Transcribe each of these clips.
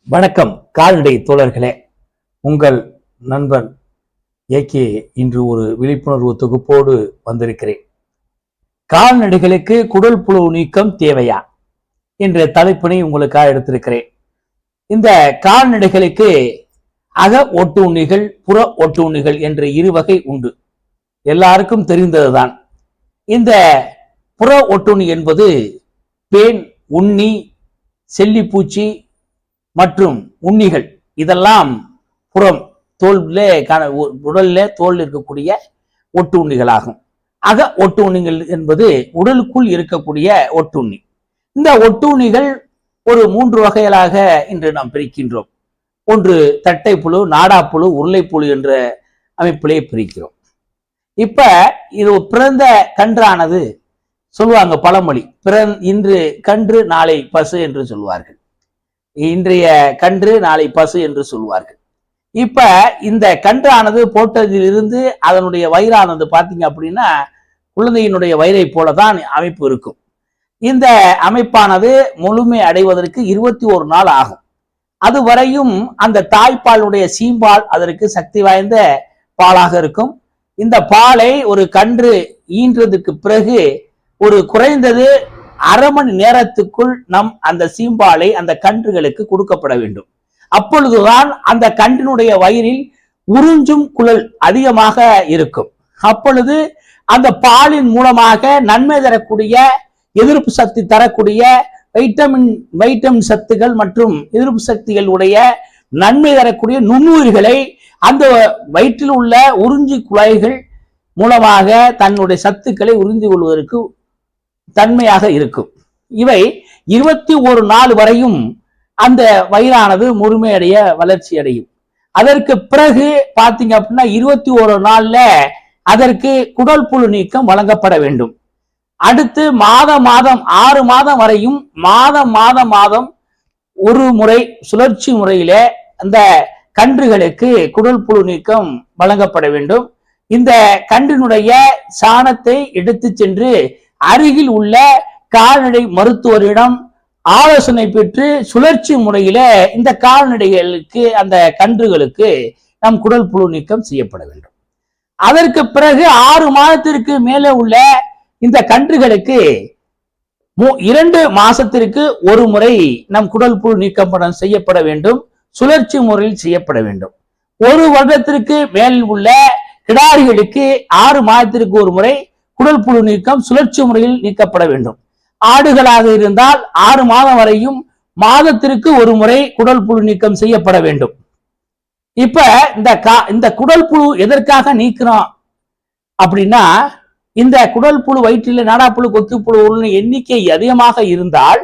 வணக்கம் கால்நடை தோழர்களே, உங்கள் நண்பன் ஏகே இன்று ஒரு விழிப்புணர்வு தொகுப்போடு வந்திருக்கிறேன். கால்நடைகளுக்கு குடல் புழு நீக்கம் தேவையா என்ற தலைப்பினை உங்களுக்காக எடுத்திருக்கிறேன். இந்த கால்நடைகளுக்கு அக ஒட்டுண்ணிகள், புற ஒட்டுண்ணிகள் என்ற இரு வகை உண்டு. எல்லாருக்கும் தெரிந்ததுதான். இந்த புற ஒட்டுண்ணி என்பது பேன், உண்ணி, செல்லிப்பூச்சி மற்றும் உண்ணிகள். இதெல்லாம் புறம் உடல்ல தோல் இருக்கக்கூடிய ஒட்டு உண்ணிகளாகும். அக ஒட்டு உண்ணிகள் என்பது உடலுக்குள் இருக்கக்கூடிய ஒட்டுண்ணி. இந்த ஒட்டுண்ணிகள் ஒரு 3 வகைகளாக இன்று நாம் பிரிக்கின்றோம். ஒன்று தட்டைப்புழு, நாடாப்புழு, உருளைப்புழு என்ற அமைப்பிலே பிரிக்கிறோம். இப்ப இது பிறந்த கன்றானது சொல்லுவாங்க பழமொழி, இன்று கன்று நாளை பசு என்று சொல்வார்கள். இன்றைய கன்று நாளை பசு என்று சொல்வார்கள். இப்ப இந்த கன்றானது போட்டதிலிருந்து அதனுடைய வயிறானது பாத்தீங்க அப்படின்னா குழந்தையினுடைய வயிறை போலதான் அமைப்பு இருக்கும். இந்த அமைப்பானது முழுமை அடைவதற்கு 21 நாள் ஆகும். அது வரையும் அந்த தாய்ப்பாலுடைய சீம்பால் அதற்கு சக்தி வாய்ந்த பாலாக இருக்கும். இந்த பாலை ஒரு கன்று ஈன்றதுக்கு பிறகு ஒரு குறைந்தது அரை மணி நேரத்துக்குள் அந்த சீம்பாலை அந்த கன்றுகளுக்கு கொடுக்கப்பட வேண்டும். அப்பொழுதுதான் அந்த கன்றினுடைய வயிறில் உறிஞ்சும் குழல் அதிகமாக இருக்கும். அப்பொழுது அந்த பாலின் மூலமாக நன்மை தரக்கூடிய, எதிர்ப்பு சக்தி தரக்கூடிய வைட்டமின் சத்துகள் மற்றும் எதிர்ப்பு சக்திகள் உடைய நன்மை தரக்கூடிய நுண்ணுயிர்களை அந்த வயிற்றில் உள்ள உறிஞ்சி குழாய்கள் மூலமாக தன்னுடைய சத்துக்களை உறிந்து கொள்வதற்கு தன்மையாக இருக்கும். இவை 21 நாள் வரையும் அந்த வயிறானது முழுமையடைய வளர்ச்சி அடையும். அதற்கு பிறகு பாத்தீங்க அப்படின்னா 21 நாள்ல அதற்கு குடல் புழு நீக்கம் வழங்கப்பட வேண்டும். அடுத்து மாதம் 6 மாதம் வரையும் மாதம் ஒரு முறை சுழற்சி முறையில அந்த கன்றுகளுக்கு குடல் புழு நீக்கம் வழங்கப்பட வேண்டும். இந்த கன்றினுடைய சாணத்தை எடுத்து சென்று அருகில் உள்ள கால்நடை மருத்துவரிடம் ஆலோசனை பெற்று சுழற்சி முறையில இந்த கால்நடைகளுக்கு, அந்த கன்றுகளுக்கு நம் குடல் புழு நீக்கம் செய்யப்பட வேண்டும். அதற்கு பிறகு 6 மாதத்திற்கு மேலே உள்ள இந்த கன்றுகளுக்கு 2 மாசத்திற்கு ஒரு முறை நம் குடல் புழு நீக்கம் செய்யப்பட வேண்டும். சுழற்சி முறையில் செய்யப்பட வேண்டும். 1 வருடத்திற்கு மேல் உள்ள கிடாரிகளுக்கு 6 மாதத்திற்கு ஒரு முறை குடல் புழு நீக்கம் சுழற்சி முறையில் நீக்கப்பட வேண்டும். ஆடுகளாக இருந்தால் 6 மாதம் வரையும் மாதத்திற்கு ஒரு முறை குடல் புழு நீக்கம் செய்யப்பட வேண்டும். இப்ப இந்த குடல் புழு எதற்காக நீக்கிறோம் அப்படின்னா, இந்த குடல் புழு வயிற்றில் நாடாப்புழு, கொத்துப்புழு எண்ணிக்கை அதிகமாக இருந்தால்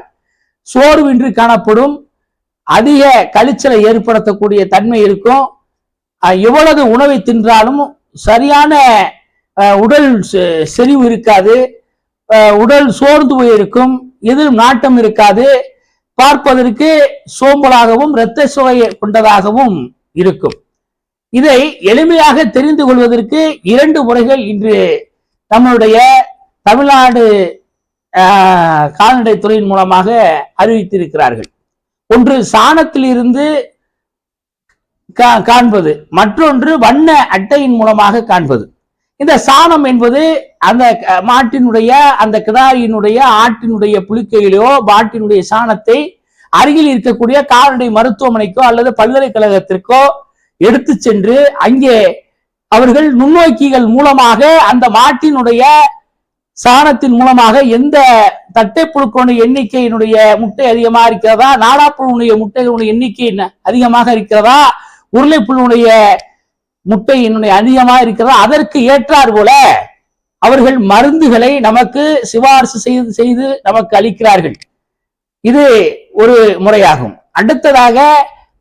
சோர்வின்றி காணப்படும், அதிக கழிச்சலை ஏற்படுத்தக்கூடிய தன்மை இருக்கும். எவ்வளவு உணவை தின்றாலும் சரியான உடல் செறிவு இருக்காது, உடல் சோர்ந்து போயிருக்கும், எதிலும் நாட்டம் இருக்காது, பார்ப்பதற்கு சோம்பலாகவும் இரத்த சுவை கொண்டதாகவும் இருக்கும். இதை எளிமையாக தெரிந்து கொள்வதற்கு 2 முறைகள் இன்று நம்மளுடைய தமிழ்நாடு கால்நடை துறையின் மூலமாக அறிவித்திருக்கிறார்கள். ஒன்று சாணத்தில் இருந்து காண்பது, மற்றொன்று வண்ண அட்டையின் மூலமாக காண்பது. இந்த சாணம் என்பது அந்த மாட்டினுடைய, அந்த கிடாரியினுடைய, ஆட்டினுடைய புலிக்கையிலோ மாட்டினுடைய சாணத்தை அருகில் இருக்கக்கூடிய கால்நடை மருத்துவமனைக்கோ அல்லது பல்கலைக்கழகத்திற்கோ எடுத்து சென்று அங்கே அவர்கள் நுண்ணோக்கிகள் மூலமாக அந்த மாட்டினுடைய சாணத்தின் மூலமாக எந்த தட்டைப்புழுக்களுடைய எண்ணிக்கையினுடைய முட்டை அதிகமாக இருக்கிறதா, நாடாப்புழுடைய முட்டைகளுடைய எண்ணிக்கை அதிகமாக இருக்கிறதா, உருளைப்புழுடைய முட்டையினுடைய அதிகமாக இருக்கிறதா, அதற்கு ஏற்றார் போல அவர்கள் மருந்துகளை நமக்கு சிபாரிசு செய்து நமக்கு அளிக்கிறார்கள். இது ஒரு முறையாகும். அடுத்ததாக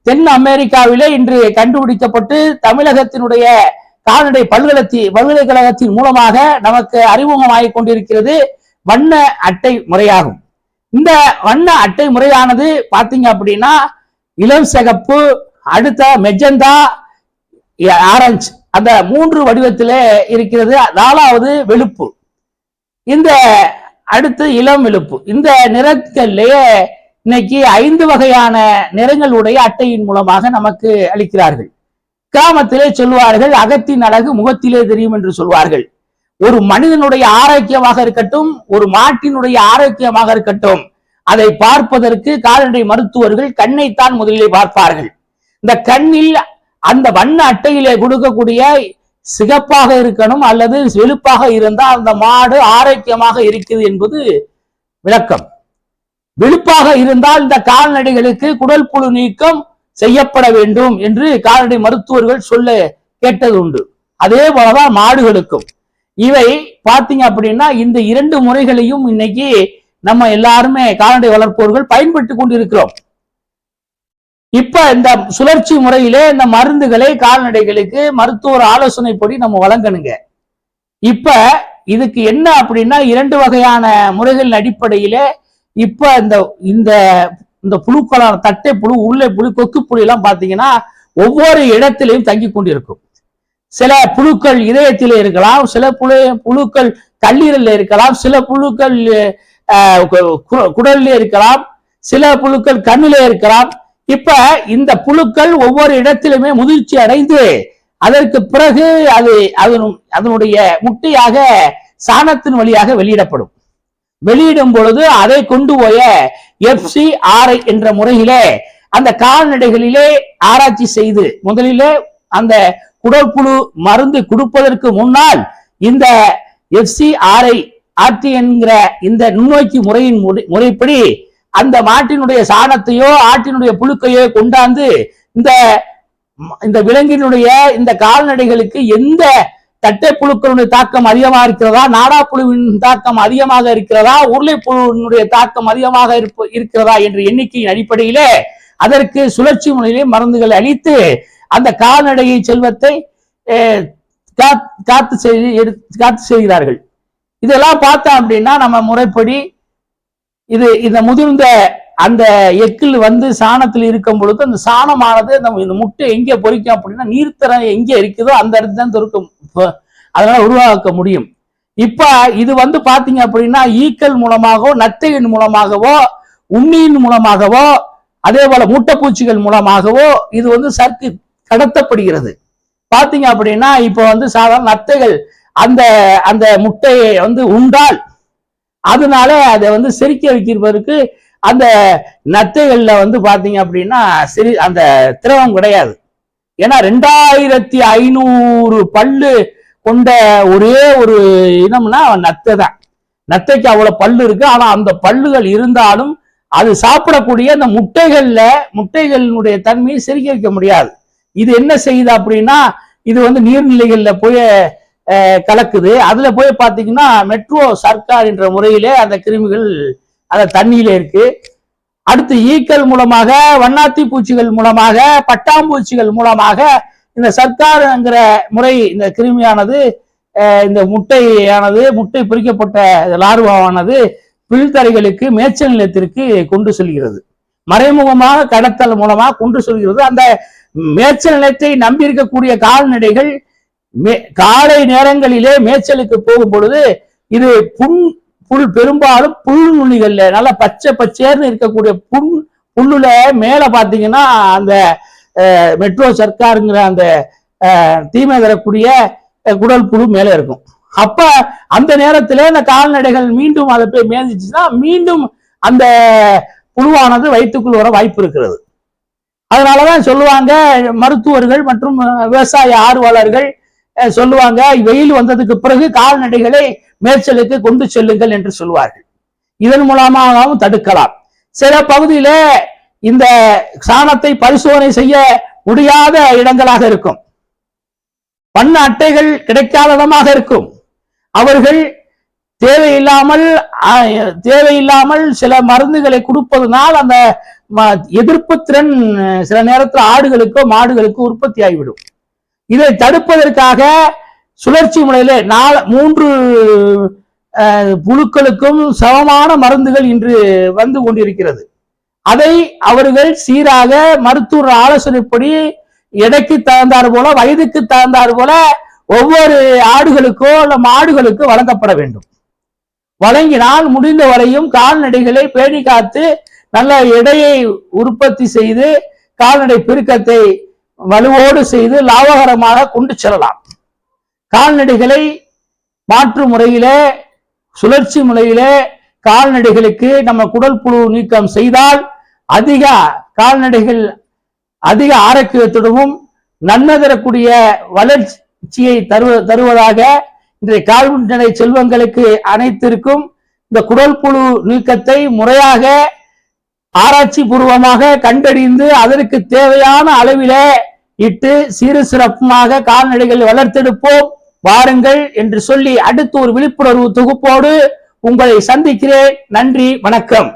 தென் அமெரிக்காவிலே இன்று கண்டுபிடிக்கப்பட்டு தமிழகத்தினுடைய கால்நடை பல்கலைக்கழகத்தின் மூலமாக நமக்கு அறிமுகமாகிக் கொண்டிருக்கிறது வண்ண அட்டை முறையாகும். இந்த வண்ண அட்டை முறையானது பாத்தீங்க அப்படின்னா இளம் சிகப்பு, அடுத்த மெஜந்தா, ஆரஞ்சு, அந்த 3 வடிவத்திலே இருக்கிறது. 4வது வெளுப்பு, இந்த அடுத்து இளம் வெளுப்பு. இந்த நிறத்திலேயே இன்னைக்கு 5 வகையான நிறங்களுடைய அட்டையின் மூலமாக நமக்கு அளிக்கிறார்கள். கிராமத்திலே சொல்வார்கள், அகத்தின் அழகு முகத்திலே தெரியும் என்று சொல்வார்கள். ஒரு மனிதனுடைய ஆரோக்கியமாக இருக்கட்டும், ஒரு மாட்டினுடைய ஆரோக்கியமாக இருக்கட்டும், அதை பார்ப்பதற்கு கால்நடை மருத்துவர்கள் கண்ணைத்தான் முதலிலே பார்ப்பார்கள். இந்த கண்ணில் அந்த வண்ண அட்டையிலே கொடுக்கக்கூடிய சிகப்பாக இருக்கணும் அல்லது வெளுப்பாக இருந்தால் அந்த மாடு ஆரோக்கியமாக இருக்குது என்பது விளக்கம். வெளுப்பாக இருந்தால் இந்த கால்நடைகளுக்கு குடல் புழு நீக்கம் செய்யப்பட வேண்டும் என்று கால்நடை மருத்துவர்கள் சொல்ல கேட்டது உண்டு. அதே போலதான் மாடுகளுக்கும். இவை பாத்தீங்க அப்படின்னா இந்த 2 முறைகளையும் இன்னைக்கு நம்ம எல்லாருமே கால்நடை வளர்ப்பவர்கள் பயன்படுத்தி கொண்டிருக்கிறோம். இப்ப இந்த சுழற்சி முறையிலே இந்த மருந்துகளை கால்நடைகளுக்கு மருத்துவர் ஆலோசனைப்படி நம்ம வழங்கணுங்க. இப்ப இதுக்கு என்ன அப்படின்னா 2 வகையான முறைகளின் அடிப்படையிலே இப்ப இந்த புழுக்களான தட்டை புழு, உருளை புழு, கொக்கு புழு எல்லாம் பாத்தீங்கன்னா ஒவ்வொரு இடத்திலையும் தங்கி கொண்டிருக்கும். சில புழுக்கள் இதயத்திலே இருக்கலாம், சில புழுக்கள் கல்லீரல்ல இருக்கலாம், சில புழுக்கள் குடல்ல இருக்கலாம், சில புழுக்கள் கண்ணிலே இருக்கலாம். இப்ப இந்த புழுக்கள் ஒவ்வொரு இடத்திலுமே முதிர்ச்சி அடைந்து அதற்கு பிறகு அதனுடைய முட்டையாக சாணத்தின் வழியாக வெளியிடப்படும். வெளியிடும் பொழுது அதை கொண்டு போய FCRI என்ற முறையிலே அந்த கால்நடைகளிலே ஆராய்ச்சி செய்து முதலிலே அந்த குடற்புழு மருந்து கொடுப்பதற்கு முன்னால் இந்த FCRI என்கிற இந்த நுண்ணோக்கி முறையின் முறைப்படி அந்த மாட்டினுடைய சாணத்தையோ ஆட்டினுடைய புழுக்கையோ கொண்டாந்து இந்த விலங்கினுடைய இந்த கால்நடைகளுக்கு எந்த தட்டை புழுக்களுடைய தாக்கம் அதிகமாக இருக்கிறதா, நாடா புழுவின் தாக்கம் அதிகமாக இருக்கிறதா, உருளை புழுவினுடைய தாக்கம் அதிகமாக இருக்கிறதா என்ற எண்ணிக்கையின் அடிப்படையிலே அதற்கு சுழற்சி முறையிலே மருந்துகளை அளித்து அந்த கால்நடையை செல்வத்தை காத்து செய்கிறார்கள். இதெல்லாம் பார்த்தோம் அப்படின்னா நம்ம முறைப்படி இந்த முதிர்ந்த அந்த எக்கில் சாணத்தில் இருக்கும் பொழுது அந்த சாணமானது நம்ம இந்த முட்டை எங்கே பொறிக்கும் அப்படின்னா நீர்த்தரம் எங்கே இருக்குதோ அந்த இடத்துல தான் இருக்கும், அதனால உருவாக்க முடியும். இப்ப இது பாத்தீங்க அப்படின்னா ஈக்கள் மூலமாகவோ நத்தையின் மூலமாகவோ உண்ணியின் மூலமாகவோ அதே போல மூட்டைப்பூச்சிகள் மூலமாகவோ இது சற்கு கடத்தப்படுகிறது. பாத்தீங்க அப்படின்னா இப்ப சாதாரண நத்தைகள் அந்த முட்டையை உண்டால் அதனால அதை செரிக்க வைக்கிறதுக்கு அந்த நத்தைகள்ல பாத்தீங்க அப்படின்னா சரி அந்த திரவம் கிடையாது. ஏன்னா 2500 பல்லு கொண்ட ஒரே ஒரு இனம்னா நத்தை தான். நத்தைக்கு அவ்வளவு பல்லு இருக்கு. ஆனா அந்த பல்லுகள் இருந்தாலும் அது சாப்பிடக்கூடிய அந்த முட்டைகளினுடைய தன்மையை செரிக்க வைக்க முடியாது. இது என்ன செய்யுது அப்படின்னா இது நீர்நிலைகள்ல போய் கலக்குது. அதுல போய் பாத்தீங்கன்னா மெட்ரோ சர்க்கார் என்ற முறையிலே அந்த கிருமிகள் அந்த தண்ணியில இருக்கு. அடுத்து ஈக்கள் மூலமாக, வண்ணாத்தி பூச்சிகள் மூலமாக, பட்டாம்பூச்சிகள் மூலமாக இந்த சர்க்கார்ங்கிற முறை இந்த கிருமியானது இந்த முட்டை பொறிக்கப்பட்ட லார்வாவானது பில்தரைகளுக்கு மேய்ச்சல் நிலத்திற்கு கொண்டு செல்கிறது. மறைமுகமாக கடத்தல் மூலமாக கொண்டு செல்கிறது. அந்த மேய்ச்சல் நிலத்தை நம்பி இருக்கக்கூடிய கால்நடைகள் காலை நேரங்களிலே மேய்ச்சலுக்கு போகும் பொழுது இது பெரும்பாலும் புல் நுனிகள்ல நல்லா பச்சைன்னு இருக்கக்கூடிய புல்லுல மேல பாத்தீங்கன்னா அந்த மெட்ரோ சர்க்காருங்கிற அந்த தீமை தரக்கூடிய குடல் புழு மேல இருக்கும். அப்ப அந்த நேரத்துல இந்த கால்நடைகள் மீண்டும் அதை போய் மேய்ஞ்சிச்சுன்னா மீண்டும் அந்த புழுவானது வயிற்றுக்குள் வர வாய்ப்பு இருக்கிறது. அதனாலதான் சொல்லுவாங்க மருத்துவர்கள் மற்றும் விவசாய ஆர்வலர்கள் சொல்லுவாங்க, வெயில் வந்ததுக்கு பிறகு கால்நடைகளை மேய்ச்சலுக்கு கொண்டு செல்லுங்கள் என்று சொல்லுவார்கள். இதன் மூலமாகவும் தடுக்கலாம். சில பகுதியில இந்த சாணத்தை பரிசோதனை செய்ய முடியாத இடங்களாக இருக்கும், வண்ண அட்டைகள் கிடைக்காத இடமாக இருக்கும். அவர்கள் தேவையில்லாமல் சில மருந்துகளை கொடுப்பதனால் அந்த எதிர்ப்பு திறன் சில நேரத்தில் ஆடுகளுக்கோ மாடுகளுக்கோ உற்பத்தி ஆகிவிடும். இதை தடுப்பதற்காக சுழற்சி முறையில 3 புழுக்களுக்கும் சமமான மருந்துகள் இன்று வந்து கொண்டிருக்கிறது. அதை அவர்கள் சீராக மருத்துவ ஆலோசனைப்படி எடைக்கு தகுந்தார் போல வயதுக்கு தகுந்தார் போல ஒவ்வொரு ஆடுகளுக்கோ அல்ல மாடுகளுக்கோ வழங்கப்பட வேண்டும். வழங்கினால் முடிந்த வரையும் கால்நடைகளை பேணி காத்து நல்ல எடையை உற்பத்தி செய்து கால்நடை பெருக்கத்தை வலுவோடு செய்து லாபகரமாக கொண்டு செல்லலாம். கால்நடைகளை மாற்று முறையிலே சுழற்சி முறையிலே கால்நடைகளுக்கு நம்ம குடல் புழு நீக்கம் செய்தால் அதிக கால்நடைகள் அதிக ஆரோக்கியத்துடனும் நன்மை தரக்கூடிய வளர்ச்சியை தருவதாக இன்றைய கால்நடை செல்வங்களுக்கு அனைத்திற்கும் இந்த குடல் புழு நீக்கத்தை முறையாக ஆராய்ச்சி பூர்வமாக கண்டறிந்து அதற்கு தேவையான அளவிலே இட்டு சிறு சிறப்புமாக கால்நடைகள் வளர்த்தெடுப்போம் வாருங்கள் என்று சொல்லி அடுத்து ஒரு விழிப்புணர்வு தொகுப்போடு உங்களை சந்திக்கிறேன். நன்றி, வணக்கம்.